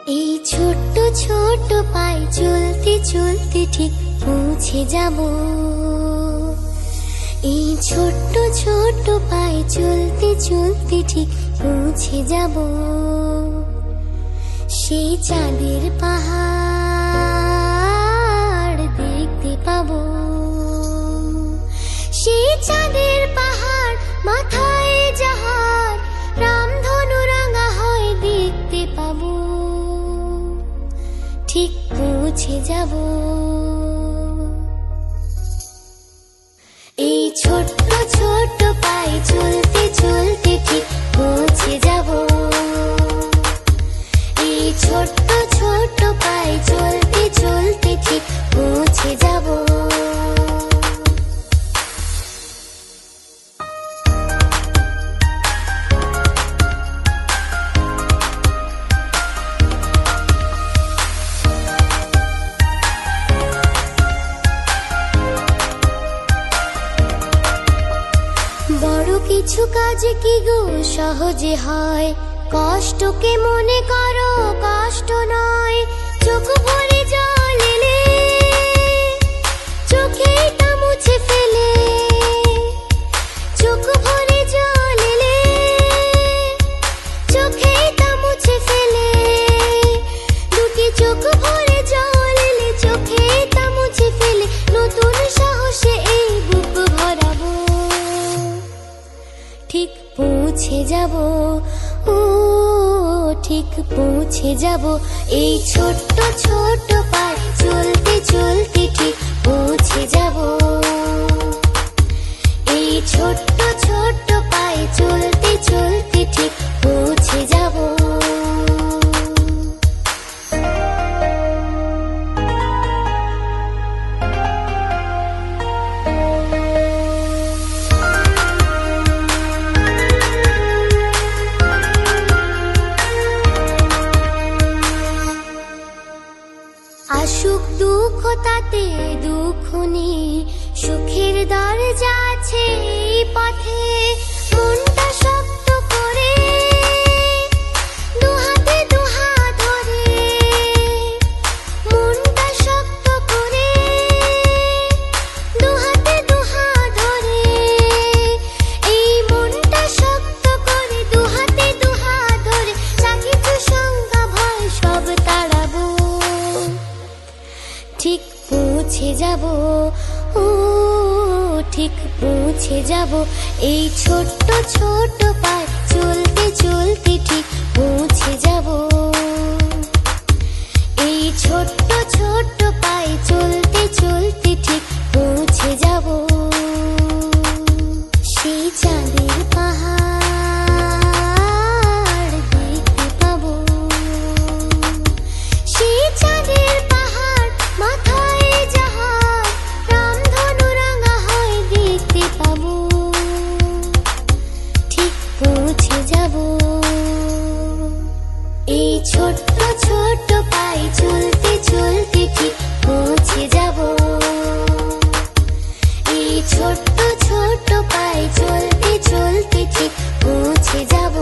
এই ছোট্ট ছোট্ট পায়ে চলতে চলতে ঠিক পৌঁছে যাব। এই ছোট্ট ছোট্ট পায়ে চলতে চলতে ঠিক পৌঁছে যাব। সেই চাঁদের পাহাড় দেখতে পাবো। সেই চাঁদের পাহাড় মাথায় যাহার রামধনু রাঙা হয় দেখতে পাবো। ঠিক পৌঁছে যাব। এই ছোট্ট ছোট্ট পায়ে চলতে চলতে ঠিক পৌঁছে যাব। এই ছোট্ট ছোট্ট পায়ে চলতে চলতে ঠিক পৌঁছে যাব। বড় কিছু কাজ কি গো সহজে হয়, কষ্টকে মনে করো কষ্ট নয়। চোখ ভরে জল এলে চোখেটা মুছে ফেলে, চোখ ভরে জল এলে চোখেটা মুছে ফেলে। দুটি চোখ ভরে জল এলে চোখেটা মুছে ফেলে, নতুন সাহসে এই বুক ভরাবো। ঠিক পৌঁছে যাব, ও ঠিক পৌঁছে যাব। এই ছোট্ট ছোট্ট পায়ে চলতে চলতে ঠিক পৌঁছে যাব। এই ছোট্ট ছোট্ট পায়ে চলতে চলতে ঠিক পৌঁছে যাব। আসুক দুঃখ তাতে দুঃখ নেই, সুখের দরজা আছে এই পথে। মনটা শক্ত করে দুহাতে দুহাত ধরে, মনটা শক্ত করে দুহাতে দুহাত ধরে। এই মনটা শক্ত করে দুহাতে দুহাত ধরে, যা কিছু শঙ্কা ভয় সব তাড়াবো। ঠিক পৌঁছে যাব, ও ঠিক পৌঁছে যাব। এই ছোট্ট ছোট্ট পায়ে চলতে চলতে ঠিক পৌঁছে যাব। এই ছোট্ট ছোট্ট পায়ে চলতে চলতে ঠিক পৌঁছে যাব। সেই চাঁদের পাহাড় দেখতে পাবো। সেই চাঁদের পাহাড় মাথায় যাহার রামধনু রাঙা হয় দেখতে পাবো। ঠিক পৌঁছে যাব। এই ছোট্ট ছোট্ট পায়ে চলতে চলতে ঠিক পৌঁছে যাব। এই ছোট্ট ছোট্ট পায়ে চলতে চলতে ঠিক পৌঁছে যাব।